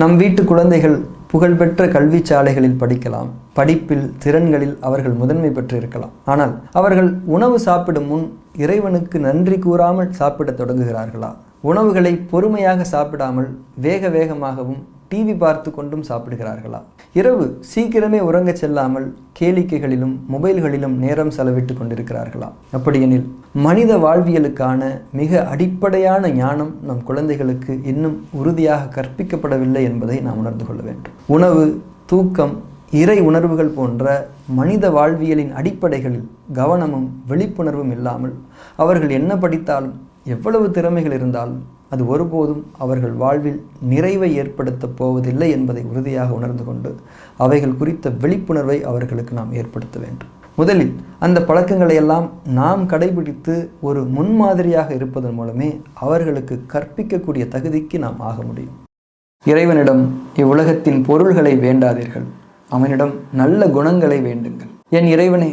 நம் வீட்டு குழந்தைகள் புகழ்பெற்ற கல்வி சாலைகளில் படிக்கலாம், படிப்பில் திறன்களில் அவர்கள் முதன்மை பெற்று இருக்கலாம். ஆனால் அவர்கள் உணவு சாப்பிடும் முன் இறைவனுக்கு நன்றி கூறாமல் சாப்பிட தொடங்குகிறார்களா? உணவுகளை பொறுமையாக சாப்பிடாமல் வேக வேகமாகவும் டிவி பார்த்து கொண்டும் சாப்பிடுகிறார்களா? இரவு சீக்கிரமே உறங்க செல்லாமல் கேளிக்கைகளிலும் மொபைல்களிலும் நேரம் செலவிட்டு கொண்டிருக்கிறார்களா? அப்படியெனில் மனித வாழ்வியலுக்கான மிக அடிப்படையான ஞானம் நம் குழந்தைகளுக்கு இன்னும் உறுதியாக கற்பிக்கப்படவில்லை என்பதை நாம் உணர்ந்து கொள்ள வேண்டும். உணவு, தூக்கம், இறை உணர்வுகள் போன்ற மனித வாழ்வியலின் அடிப்படைகளில் கவனமும் விழிப்புணர்வும் இல்லாமல் அவர்கள் என்ன படித்தாலும் எவ்வளவு திறமைகள் இருந்தாலும் அது ஒருபோதும் அவர்கள் வாழ்வில் நிறைவை ஏற்படுத்தப் போவதில்லை என்பதை உறுதியாக உணர்ந்து கொண்டு அவைகள் குறித்த விழிப்புணர்வை அவர்களுக்கு நாம் ஏற்படுத்த வேண்டும். முதலில் அந்த பழக்கங்களை எல்லாம் நாம் கடைபிடித்து ஒரு முன்மாதிரியாக இருப்பதன் மூலமே அவர்களுக்கு கற்பிக்கக்கூடிய தகுதிக்கு நாம் ஆக முடியும். இறைவனிடம் இவ்வுலகத்தின் பொருள்களை வேண்டாதீர்கள், அவனிடம் நல்ல குணங்களை வேண்டுங்கள். என் இறைவனே,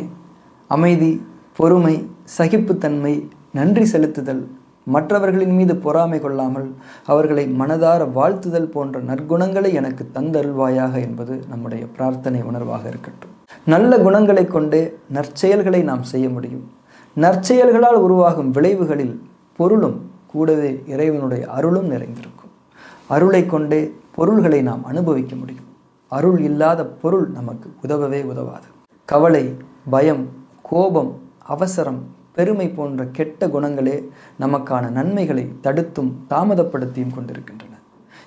அமைதி, பொறுமை, சகிப்புத்தன்மை, நன்றி செலுத்துதல், மற்றவர்களின் மீது பொறாமை கொள்ளாமல் அவர்களை மனதார வாழ்த்துதல் போன்ற நற்குணங்களை எனக்கு தந்தருள்வாயாக என்பது நம்முடைய பிரார்த்தனை உணர்வாக இருக்கட்டும். நல்ல குணங்களை கொண்டே நற்செயல்களை நாம் செய்ய முடியும். நற்செயல்களால் உருவாகும் விளைவுகளில் பொருளும் கூடவே இறைவனுடைய அருளும் நிறைந்திருக்கும். அருளை கொண்டே பொருள்களை நாம் அனுபவிக்க முடியும். அருள் இல்லாத பொருள் நமக்கு உதவவே உதவாது. கவலை, பயம், கோபம், அவசரம், பெருமை போன்ற கெட்ட குணங்களே நமக்கான நன்மைகளை தடுத்தும் தாமதப்படுத்தியும் கொண்டிருக்கின்றன.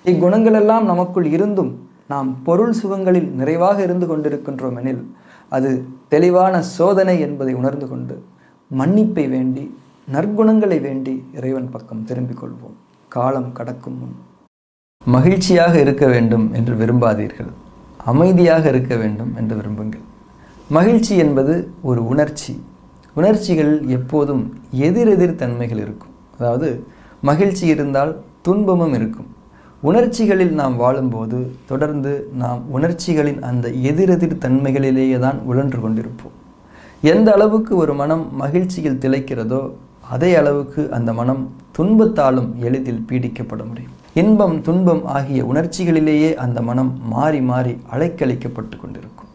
இக்குணங்களெல்லாம் நமக்குள் இருந்தும் நாம் பொருள் சுகங்களில் நிறைவாக இருந்து கொண்டிருக்கின்றோம் எனில் அது தெளிவான சோதனை என்பதை உணர்ந்து கொண்டு மன்னிப்பை வேண்டி நற்குணங்களை வேண்டி இறைவன் பக்கம் திரும்பிக் கொள்வோம். காலம் கடக்கும் முன் மகிழ்ச்சியாக இருக்க வேண்டும் என்று விரும்பாதீர்கள், அமைதியாக இருக்க வேண்டும் என்று விரும்புங்கள். மகிழ்ச்சி என்பது ஒரு உணர்ச்சி. உணர்ச்சிகள் எப்போதும் எதிரெதிர் தன்மைகள் இருக்கும். அதாவது மகிழ்ச்சி இருந்தால் துன்பமும் இருக்கும். உணர்ச்சிகளில் நாம் வாழும்போது தொடர்ந்து நாம் உணர்ச்சிகளின் அந்த எதிரெதிர் தன்மைகளிலேயே தான் உழன்று கொண்டிருப்போம். எந்த அளவுக்கு ஒரு மனம் மகிழ்ச்சியில் திளைக்கிறதோ அதே அளவுக்கு அந்த மனம் துன்பத்தாலும் எளிதில் பீடிக்கப்பட முடியும். இன்பம், துன்பம் ஆகிய உணர்ச்சிகளிலேயே அந்த மனம் மாறி மாறி அலைக்கழிக்கப்பட்டு கொண்டிருக்கும்.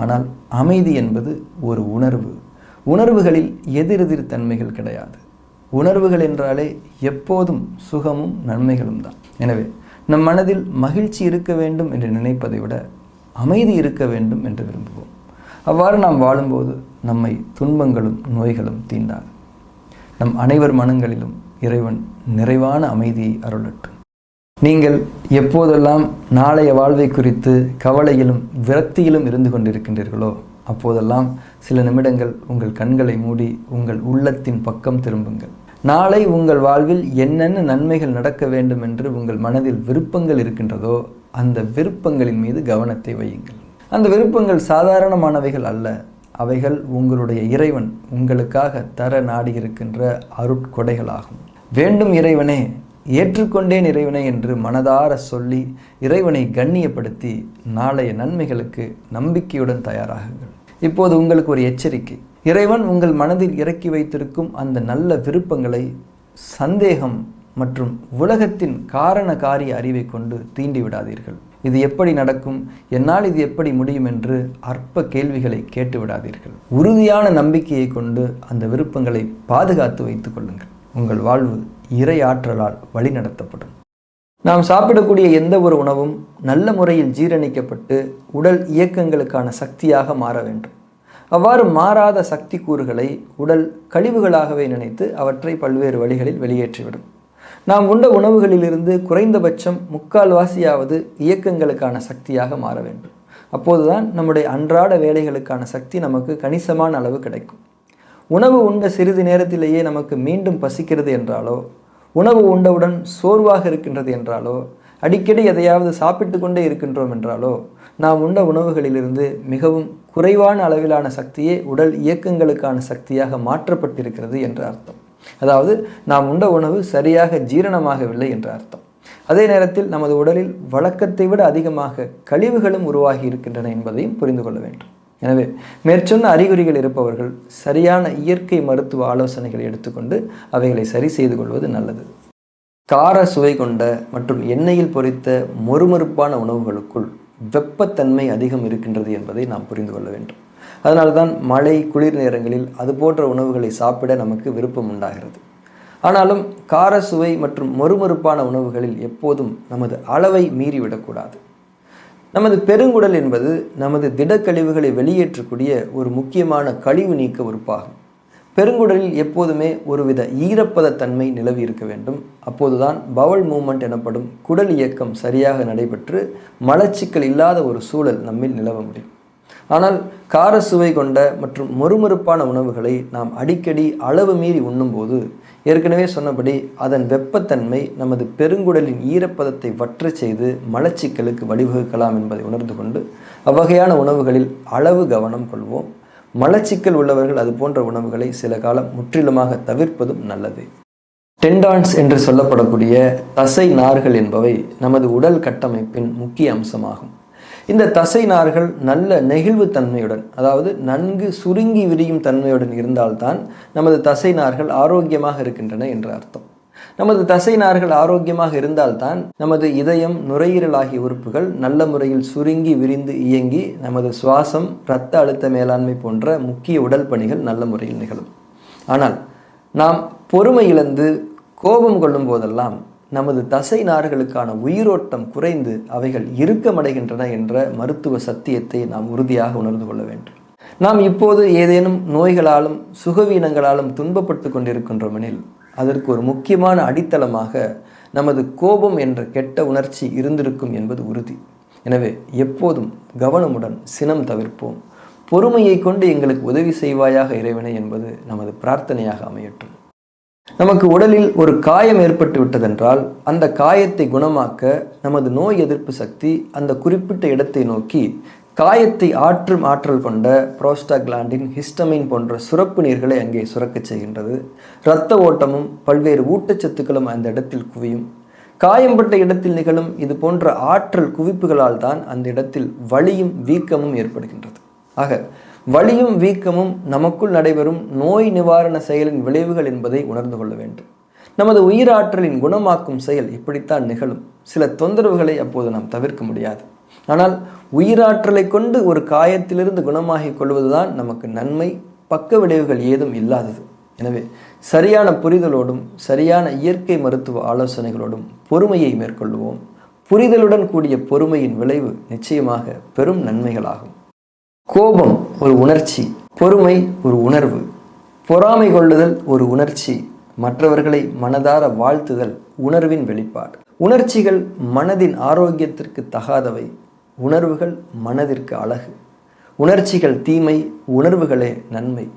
ஆனால் அமைதி என்பது ஒரு உணர்வு. உணர்வுகளில் எதிரெதிர் தன்மைகள் கிடையாது. உணர்வுகள் என்றாலே எப்போதும் சுகமும் நன்மைகளும் தான். எனவே நம் மனதில் மகிழ்ச்சி இருக்க வேண்டும் என்று நினைப்பதை விட அமைதி இருக்க வேண்டும் என்று விரும்புவோம். அவ்வாறு நாம் வாழும்போது நம்மை துன்பங்களும் நோய்களும் தீண்டாது. நம் அனைவர் மனங்களிலும் இறைவன் நிறைவான அமைதியை அருளட்டும். நீங்கள் எப்போதெல்லாம் நாளைய வாழ்வை குறித்து கவலையிலும் விரக்தியிலும் இருந்து கொண்டிருக்கின்றீர்களோ அப்போதெல்லாம் சில நிமிடங்கள் உங்கள் கண்களை மூடி உங்கள் உள்ளத்தின் பக்கம் திரும்புங்கள். நாளை உங்கள் வாழ்வில் என்னென்ன நன்மைகள் நடக்க வேண்டும் என்று உங்கள் மனதில் விருப்பங்கள் இருக்கின்றதோ அந்த விருப்பங்களின் மீது கவனத்தை வையுங்கள். அந்த விருப்பங்கள் சாதாரணமானவைகள் அல்ல. அவைகள் உங்களுடைய இறைவன் உங்களுக்காக தர நாடி இருக்கின்ற அருட்கொடைகளாகும். வேண்டும் இறைவனே, ஏற்றுக்கொண்டேன் இறைவனை என்று மனதார சொல்லி இறைவனை கண்ணியப்படுத்தி நாளைய நன்மைகளுக்கு நம்பிக்கையுடன் தயாராகுங்கள். இப்போது உங்களுக்கு ஒரு எச்சரிக்கை. இறைவன் உங்கள் மனதில் இறக்கி வைத்திருக்கும் அந்த நல்ல விருப்பங்களை சந்தேகம் மற்றும் உலகத்தின் காரண காரிய அறிவை கொண்டு தீண்டி விடாதீர்கள். இது எப்படி நடக்கும், என்னால் இது எப்படி முடியும் என்று அற்ப கேள்விகளை கேட்டு விடாதீர்கள். உறுதியான நம்பிக்கையை கொண்டு அந்த விருப்பங்களை பாதுகாத்து வைத்துக் கொள்ளுங்கள். உங்கள் வாழ்வு இறை ஆற்றலால் வழிநடத்தப்படும். நாம் சாப்பிடக்கூடிய எந்த ஒரு உணவும் நல்ல முறையில் ஜீரணிக்கப்பட்டு உடல் இயக்கங்களுக்கான சக்தியாக மாற வேண்டும். அவ்வாறு மாறாத சக்தி கூறுகளை உடல் கழிவுகளாகவே நினைத்து அவற்றை பல்வேறு வழிகளில் வெளியேற்றிவிடும். நாம் உண்ட உணவுகளிலிருந்து குறைந்தபட்சம் 3/4 இயக்கங்களுக்கான சக்தியாக மாற வேண்டும். அப்போதுதான் நம்முடைய அன்றாட வேலைகளுக்கான சக்தி நமக்கு கணிசமான அளவு கிடைக்கும். உணவு உண்ட சிறிது நேரத்திலேயே நமக்கு மீண்டும் பசிக்கிறது என்றாலோ, உணவு உண்டவுடன் சோர்வாக இருக்கின்றது என்றாலோ, அடிக்கடி எதையாவது சாப்பிட்டு கொண்டே இருக்கின்றோம் என்றாலோ நாம் உண்ட உணவுகளிலிருந்து மிகவும் குறைவான அளவிலான சக்தியே உடல் இயக்கங்களுக்கான சக்தியாக மாற்றப்பட்டிருக்கிறது என்ற அர்த்தம். அதாவது நாம் உண்ட உணவு சரியாக ஜீரணமாகவில்லை என்ற அர்த்தம். அதே நேரத்தில் நமது உடலில் வழக்கத்தை விட அதிகமாக கழிவுகளும் உருவாகி இருக்கின்றன என்பதையும் புரிந்து கொள்ள வேண்டும். எனவே மேற்சொன்ன அறிகுறிகள் இருப்பவர்கள் சரியான இயற்கை மருத்துவ ஆலோசனைகளை எடுத்துக்கொண்டு அவைகளை சரி செய்து கொள்வது நல்லது. கார சுவை கொண்ட மற்றும் எண்ணெயில் பொரித்த மொறுமொறுப்பான உணவுகளுக்குள் வெப்பத்தன்மை அதிகம் இருக்கின்றது என்பதை நாம் புரிந்து கொள்ள வேண்டும். அதனால்தான் மழை குளிர் நேரங்களில் அது போன்ற உணவுகளை சாப்பிட நமக்கு விருப்பம் உண்டாகிறது. ஆனாலும் கார சுவை மற்றும் மொறுமொறுப்பான உணவுகளில் எப்போதும் நமது அளவை மீறிவிடக்கூடாது. நமது பெருங்குடல் என்பது நமது திடக்கழிவுகளை வெளியேற்றக்கூடிய ஒரு முக்கியமான கழிவு நீக்க உறுப்பாகும். பெருங்குடலில் எப்போதுமே ஒருவித ஈரப்பத தன்மை நிலவி இருக்க வேண்டும். அப்போதுதான் பவல் மூமெண்ட் எனப்படும் குடல் இயக்கம் சரியாக நடைபெற்று மலச்சிக்கல் இல்லாத ஒரு சூழல் நம்மில் நிலவ முடியும். ஆனால் கார சுவை கொண்ட மற்றும் மொறுமொறுப்பான உணவுகளை நாம் அடிக்கடி அளவு மீறி உண்ணும்போது ஏற்கனவே சொன்னபடி அதன் வெப்பத்தன்மை நமது பெருங்குடலின் ஈரப்பதத்தை வற்ற செய்து மலச்சிக்கலுக்கு வழிவகுக்கலாம் என்பதை உணர்ந்து கொண்டு அவ்வகையான உணவுகளில் அளவு கவனம் கொள்வோம். மலச்சிக்கல் உள்ளவர்கள் அது போன்ற உணவுகளை சில காலம் முற்றிலுமாக தவிர்ப்பதும் நல்லது. டெண்டான்ஸ் என்று சொல்லப்படக்கூடிய தசை நார்கள் என்பவை நமது உடல் கட்டமைப்பின் முக்கிய அம்சமாகும். இந்த தசை நார்கள் நல்ல நெகிழ்வு தன்மையுடன், அதாவது நன்கு சுருங்கி விரியும் தன்மையுடன் இருந்தால்தான் நமது தசை நார்கள் ஆரோக்கியமாக இருக்கின்றன என்று அர்த்தம். நமது தசை நார்கள் ஆரோக்கியமாக இருந்தால்தான் நமது இதயம், நுரையீரல் ஆகிய உறுப்புகள் நல்ல முறையில் சுருங்கி விரிந்து இயங்கி நமது சுவாசம், இரத்த அழுத்த மேலாண்மை போன்ற முக்கிய உடல் பணிகள் நல்ல முறையில் நிகழும். ஆனால் நாம் பொறுமை இழந்து கோபம் கொள்ளும் போதெல்லாம் நமது தசை நார்களுக்கான உயிரோட்டம் குறைந்து அவைகள் இறுக்கமடைகின்றன என்ற மருத்துவ சத்தியத்தை நாம் உறுதியாக உணர்ந்து கொள்ள வேண்டும். நாம் இப்போது ஏதேனும் நோய்களாலும் சுகவீனங்களாலும் துன்பப்பட்டு கொண்டிருக்கின்றோமெனில் அதற்கு ஒரு முக்கியமான அடித்தளமாக நமது கோபம் என்ற கெட்ட உணர்ச்சி இருந்திருக்கும் என்பது உறுதி. எனவே எப்போதும் கவனமுடன் சினம் தவிர்ப்போம். பொறுமையை கொண்டு எங்களுக்கு உதவி செய்வாயாக இறைவனை என்பது நமது பிரார்த்தனையாக அமையட்டும். நமக்கு உடலில் ஒரு காயம் ஏற்பட்டு விட்டதென்றால் அந்த காயத்தை குணமாக்க நமது நோய் எதிர்ப்பு சக்தி அந்த குறிப்பிட்ட இடத்தை நோக்கி காயத்தை ஆற்றும் ஆற்றல் கொண்ட புரோஸ்டாகிளாண்டின், ஹிஸ்டமின் போன்ற சுரப்பு நீர்களை அங்கே சுரக்கச் செய்கின்றது. இரத்த ஓட்டமும் பல்வேறு ஊட்டச்சத்துக்களும் அந்த இடத்தில் குவியும். காயம்பட்ட இடத்தில் நிகழும் இது போன்ற ஆற்றல் குவிப்புகளால் தான் அந்த இடத்தில் வலியும் வீக்கமும் ஏற்படுகின்றது. ஆக வலியும் வீக்கமும் நமக்குள் நடைபெறும் நோய் நிவாரண செயலின் விளைவுகள் என்பதை உணர்ந்து கொள்ள வேண்டும். நமது உயிராற்றலின் குணமாக்கும் செயல் இப்படித்தான் நிகழும். சில தொந்தரவுகளை அப்போது நாம் தவிர்க்க முடியாது. ஆனால் உயிராற்றலை கொண்டு ஒரு காயத்திலிருந்து குணமாகிக் கொள்வதுதான் நமக்கு நன்மை, பக்க விளைவுகள் ஏதும் இல்லாதது. எனவே சரியான புரிதலோடும் சரியான இயற்கை மருத்துவ ஆலோசனைகளோடும் பொறுமையை மேற்கொள்வோம். புரிதலுடன் கூடிய பொறுமையின் விளைவு நிச்சயமாக பெரும் நன்மைகளாகும். கோபம் ஒரு உணர்ச்சி, பொறுமை ஒரு உணர்வு, பொறாமை கொள்ளுதல் ஒரு உணர்ச்சி, மற்றவர்களை மனதார வாழ்த்துதல் உணர்வின் வெளிப்பாடு. உணர்ச்சிகள் மனதின் ஆரோக்கியத்திற்கு தகாதவை, உணர்வுகள் மனதிற்கு அழகு. உணர்ச்சிகள் தீமை, உணர்வுகளே நன்மை.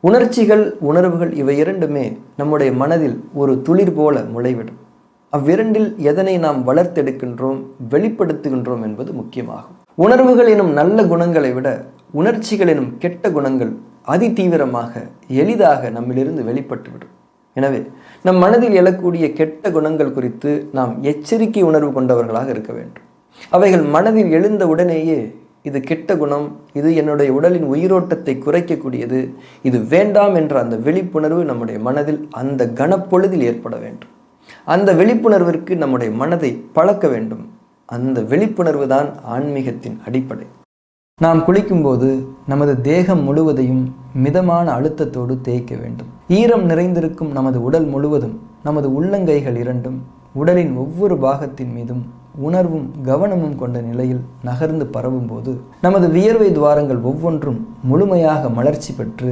உணர்ச்சிகள், உணர்வுகள் இவை இரண்டுமே நம்முடைய மனதில் ஒரு துளிர் போல முளைவிடும். அவ்விரண்டில் எதனை நாம் வளர்த்தெடுக்கின்றோம், வெளிப்படுத்துகின்றோம் என்பது முக்கியமாகும். உணர்வுகள் எனும் நல்ல குணங்களை விட உணர்ச்சிகள் எனும் கெட்ட குணங்கள் அதி தீவிரமாக எளிதாக நம்மிலிருந்து வெளிப்பட்டுவிடும். எனவே நம் மனதில் எழக்கூடிய கெட்ட குணங்கள் குறித்து நாம் எச்சரிக்கை உணர்வு கொண்டவர்களாக இருக்க வேண்டும். அவைகள் மனதில் எழுந்த உடனேயே இது கெட்ட குணம், இது என்னுடைய உடலின் உயிரோட்டத்தை குறைக்கக்கூடியது, இது வேண்டாம் என்ற அந்த விழிப்புணர்வு நம்முடைய மனதில் அந்த கனப்பொழுதில் ஏற்பட வேண்டும். அந்த விழிப்புணர்விற்கு நம்முடைய மனதை பழக்க வேண்டும். அந்த விழிப்புணர்வு தான் ஆன்மீகத்தின் அடிப்படை. நாம் குளிக்கும்போது நமது தேகம் முழுவதையும் மிதமான அழுத்தத்தோடு தேய்க்க வேண்டும். ஈரம் நிறைந்திருக்கும் நமது உடல் முழுவதும் நமது உள்ளங்கைகள் இரண்டும் உடலின் ஒவ்வொரு பாகத்தின் மீதும் உணர்வும் கவனமும் கொண்ட நிலையில் நகர்ந்து பரவும் போது நமது வியர்வை துவாரங்கள் ஒவ்வொன்றும் முழுமையாக மலர்ச்சி பெற்று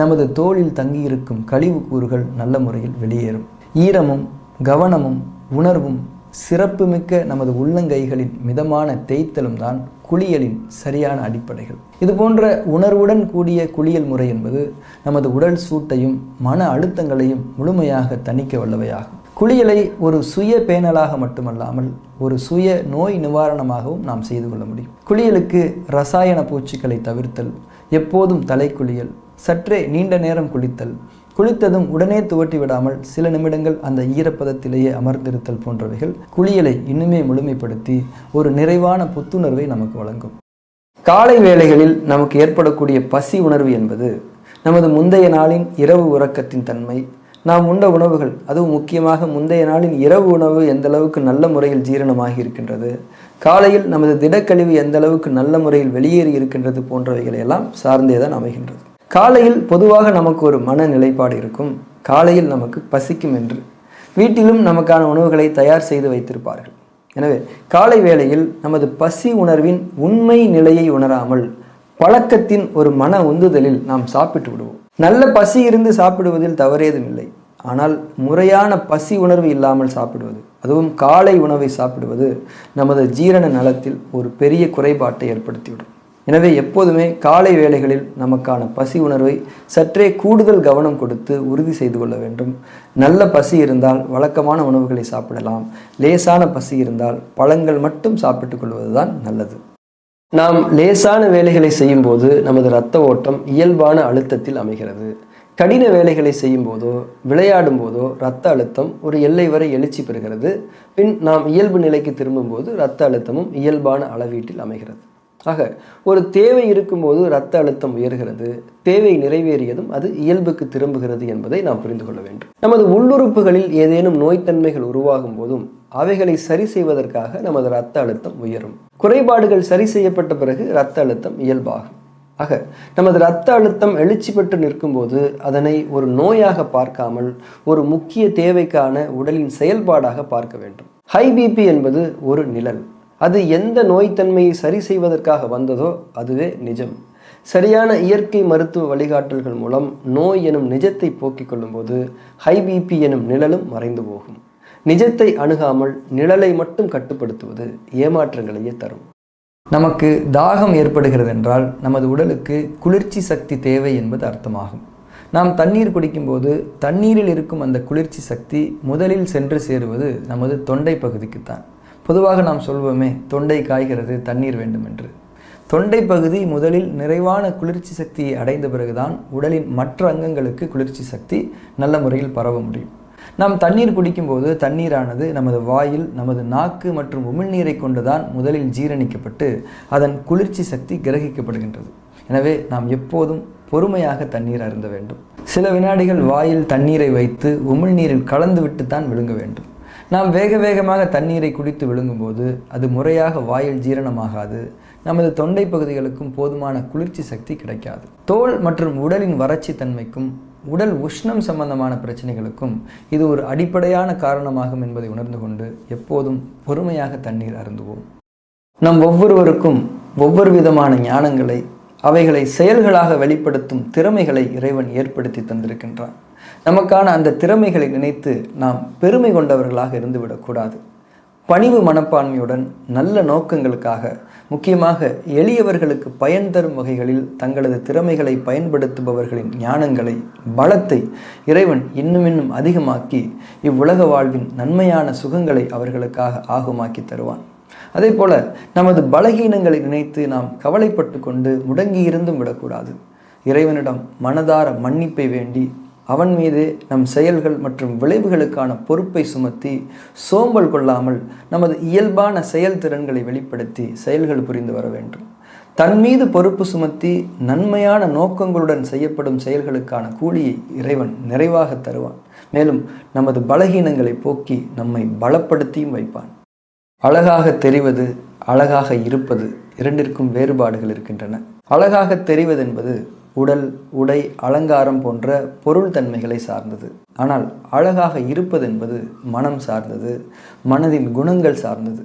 நமது தோளில் தங்கியிருக்கும் கழிவு கூறுகள் நல்ல முறையில் வெளியேறும். ஈரமும் கவனமும் உணர்வும் சிறப்புமிக்க நமது உள்ளங்கைகளின் மிதமான தேய்த்தலும் தான் குளியலின் சரியான அடிப்படைகள். இது போன்ற உணர்வுடன் கூடிய குளியல் முறை என்பது நமது உடல் சூட்டையும் மன அழுத்தங்களையும் முழுமையாக தணிக்க வல்லவையாகும். குளியலை ஒரு சுய பேணலாக மட்டுமல்லாமல் ஒரு சுய நோய் நிவாரணமாகவும் நாம் செய்து கொள்ள முடியும். குளியலுக்கு ரசாயன பூச்சிகளை தவிர்த்தல், எப்போதும் தலை குளியல், சற்றே நீண்ட நேரம் குளித்தல், குளித்ததும் உடனே துவட்டி விடாமல் சில நிமிடங்கள் அந்த ஈரப்பதத்திலேயே அமர்ந்திருத்தல் போன்றவைகள் குளியலை இன்னுமே முழுமைப்படுத்தி ஒரு நிறைவான புத்துணர்வை நமக்கு வழங்கும். காலை வேளைகளில் நமக்கு ஏற்படக்கூடிய பசி உணர்வு என்பது நமது முந்தைய நாளின் இரவு உறக்கத்தின் தன்மை, நாம் உண்ட உணவுகள், அதுவும் முக்கியமாக முந்தைய நாளின் இரவு உணவு எந்த அளவுக்கு நல்ல முறையில் ஜீரணமாகி இருக்கின்றது, காலையில் நமது திடக்கழிவு எந்த அளவுக்கு நல்ல முறையில் வெளியேறி இருக்கின்றது போன்றவைகளை எல்லாம் சார்ந்தே தான் அமைகின்றது. காலையில் பொதுவாக நமக்கு ஒரு மன நிலைப்பாடு இருக்கும். காலையில் நமக்கு பசிக்கும் என்று வீட்டிலும் நமக்கான உணவுகளை தயார் செய்து வைத்திருப்பார்கள். எனவே காலை வேளையில் நமது பசி உணர்வின் உண்மை நிலையை உணராமல் பழக்கத்தின் ஒரு மன உந்துதலில் நாம் சாப்பிட்டு விடுவோம். நல்ல பசி இருந்து சாப்பிடுவதில் தவறேதும் இல்லை. ஆனால் முறையான பசி உணர்வு இல்லாமல் சாப்பிடுவது, அதுவும் காலை உணவை சாப்பிடுவது நமது ஜீரண நலத்தில் ஒரு பெரிய குறைபாட்டை ஏற்படுத்திவிடும். எனவே எப்போதுமே காலை வேளைகளில் நமக்கான பசி உணர்வை சற்றே கூடுதல் கவனம் கொடுத்து உறுதி செய்து கொள்ள வேண்டும். நல்ல பசி இருந்தால் வழக்கமான உணவுகளை சாப்பிடலாம். லேசான பசி இருந்தால் பழங்கள் மட்டும் சாப்பிட்டு கொள்வதுதான் நல்லது. நாம் லேசான வேலைகளை செய்யும்போது நமது இரத்த ஓட்டம் இயல்பான அழுத்தத்தில் அமைகிறது. கடின வேலைகளை செய்யும் போதோ விளையாடும் போதோ இரத்த அழுத்தம் ஒரு எல்லை வரை எழுச்சி பெறுகிறது. பின் நாம் இயல்பு நிலைக்கு திரும்பும்போது இரத்த அழுத்தமும் இயல்பான அளவீட்டில் அமைகிறது. ஆக ஒரு தேவை இருக்கும்போது இரத்த அழுத்தம் உயர்கிறது, தேவை நிறைவேறியதும் அது இயல்புக்கு திரும்புகிறது என்பதை நாம் புரிந்து கொள்ள வேண்டும். நமது உள்ளுறுப்புகளில் ஏதேனும் நோய்த்தன்மைகள் உருவாகும் போதும் அவைகளை சரி செய்வதற்காக நமது இரத்த அழுத்தம் உயரும். குறைபாடுகள் சரி செய்யப்பட்ட பிறகு இரத்த அழுத்தம் இயல்பாகும். ஆக நமது இரத்த அழுத்தம் எழுச்சி பெற்று நிற்கும் போது அதனை ஒரு நோயாக பார்க்காமல் ஒரு முக்கிய தேவைக்கான உடலின் செயல்பாடாக பார்க்க வேண்டும். ஹை பிபி என்பது ஒரு நிழல். அது எந்த நோய்த்தன்மையை சரி செய்வதற்காக வந்ததோ அதுவே நிஜம். சரியான இயற்கை மருத்துவ வழிகாட்டல்கள் மூலம் நோய் எனும் நிஜத்தை போக்கிக் கொள்ளும் போது ஹை பிபி எனும் நிழலும் மறைந்து போகும். நிஜத்தை அணுகாமல் நிழலை மட்டும் கட்டுப்படுத்துவது ஏமாற்றங்களையே தரும். நமக்கு தாகம் ஏற்படுகிறது என்றால் நமது உடலுக்கு குளிர்ச்சி சக்தி தேவை என்பது அர்த்தமாகும். நாம் தண்ணீர் குடிக்கும்போது தண்ணீரில் இருக்கும் அந்த குளிர்ச்சி சக்தி முதலில் சென்று சேருவது நமது தொண்டை பகுதிக்குத்தான். பொதுவாக நாம் சொல்வோமே, தொண்டை காய்கிறது, தண்ணீர் வேண்டும் என்று. தொண்டை பகுதி முதலில் நிறைவான குளிர்ச்சி சக்தியை அடைந்த பிறகுதான் உடலின் மற்ற அங்கங்களுக்கு குளிர்ச்சி சக்தி நல்ல முறையில் பரவ முடியும். நாம் தண்ணீர் குடிக்கும்போது தண்ணீரானது நமது வாயில் நமது நாக்கு மற்றும் உமிழ்நீரை கொண்டுதான் முதலில் ஜீரணிக்கப்பட்டு அதன் குளிர்ச்சி சக்தி கிரகிக்கப்படுகின்றது. எனவே நாம் எப்போதும் பொறுமையாக தண்ணீர் அருந்த வேண்டும். சில வினாடிகள் வாயில் தண்ணீரை வைத்து உமிழ்நீரில் கலந்துவிட்டு தான் விழுங்க வேண்டும். நாம் வேக வேகமாக தண்ணீரை குடித்து விழுங்கும்போது அது முறையாக வாயில் ஜீரணமாகாது. நமது தொண்டை பகுதிகளுக்கும் போதுமான குளிர்ச்சி சக்தி கிடைக்காது. தோல் மற்றும் உடலின் வறட்சி தன்மைக்கும் உடல் உஷ்ணம் சம்பந்தமான பிரச்சனைகளுக்கும் இது ஒரு அடிப்படையான காரணமாகும் என்பதை உணர்ந்து கொண்டு எப்போதும் பொறுமையாக தண்ணீர் அருந்துவோம். நம் ஒவ்வொருவருக்கும் ஒவ்வொரு விதமான ஞானங்களை, அவைகளை செயல்களாக வெளிப்படுத்தும் திறமைகளை இறைவன் ஏற்படுத்தி தந்திருக்கின்றான். நமக்கான அந்த திறமைகளை நினைத்து நாம் பெருமை கொண்டவர்களாக இருந்துவிடக்கூடாது. பணிவு மனப்பான்மையுடன் நல்ல நோக்கங்களுக்காக, முக்கியமாக எளியவர்களுக்கு பயன் தரும் வகைகளில் தங்களது திறமைகளை பயன்படுத்துபவர்களின் ஞானங்களை, பலத்தை இறைவன் இன்னும் அதிகமாக்கி இவ்வுலக வாழ்வின் நன்மையான சுகங்களை அவர்களுக்காக ஆகுமாக்கி தருவான். அதே போல நமது பலகீனங்களை நினைத்து நாம் கவலைப்பட்டு கொண்டு முடங்கியிருந்தும் விடக்கூடாது. இறைவனிடம் மனதார மன்னிப்பை வேண்டி அவன் மீது நம் செயல்கள் மற்றும் விளைவுகளுக்கான பொறுப்பை சுமத்தி சோம்பல் கொள்ளாமல் நமது இயல்பான செயல்திறன்களை வெளிப்படுத்தி செயல்கள் புரிந்து வர வேண்டும். தன் மீது பொறுப்பு சுமத்தி நன்மையான நோக்கங்களுடன் செய்யப்படும் செயல்களுக்கான கூலியை இறைவன் நிறைவாக தருவான். மேலும் நமது பலகீனங்களை போக்கி நம்மை பலப்படுத்தியும் வைப்பான். அழகாக தெரிவது, அழகாக இருப்பது இரண்டிற்கும் வேறுபாடுகள் இருக்கின்றன. அழகாக தெரிவது என்பது உடல், உடை, அலங்காரம் போன்ற பொருள் தன்மைகளை சார்ந்தது. ஆனால் அழகாக இருப்பது என்பது மனம் சார்ந்தது, மனதின் குணங்கள் சார்ந்தது.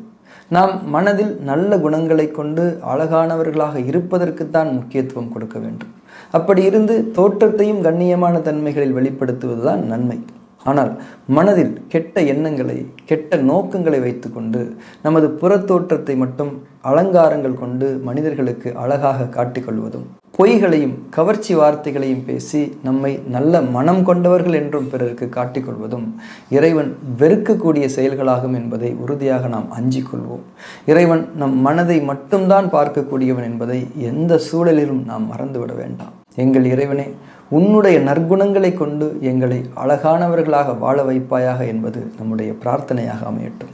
நாம் மனதில் நல்ல குணங்களை கொண்டு அழகானவர்களாக இருப்பதற்குத்தான் முக்கியத்துவம் கொடுக்க வேண்டும். அப்படி இருந்து தோற்றத்தையும் கண்ணியமான தன்மைகளில் வெளிப்படுத்துவதுதான் நன்மை. ஆனால் மனதில் கெட்ட எண்ணங்களை, கெட்ட நோக்கங்களை வைத்துக்கொண்டு நமது புறத்தோற்றத்தை மட்டும் அலங்காரங்கள் கொண்டு மனிதர்களுக்கு அழகாக காட்டிக்கொள்வதும், பொய்களையும் கவர்ச்சி வார்த்தைகளையும் பேசி நம்மை நல்ல மனம் கொண்டவர்கள் என்றும் பிறருக்கு காட்டிக்கொள்வதும் இறைவன் வெறுக்கக்கூடிய செயல்களாகும் என்பதை உறுதியாக நாம் அஞ்சிக் கொள்வோம். இறைவன் நம் மனதை மட்டும்தான் பார்க்கக்கூடியவன் என்பதை எந்த சூழலிலும் நாம் மறந்துவிட வேண்டாம். எங்கள் இறைவனே, உன்னுடைய நற்குணங்களை கொண்டு எங்களை அழகானவர்களாக வாழ வைப்பாயாக என்பது நம்முடைய பிரார்த்தனையாக அமையட்டும்.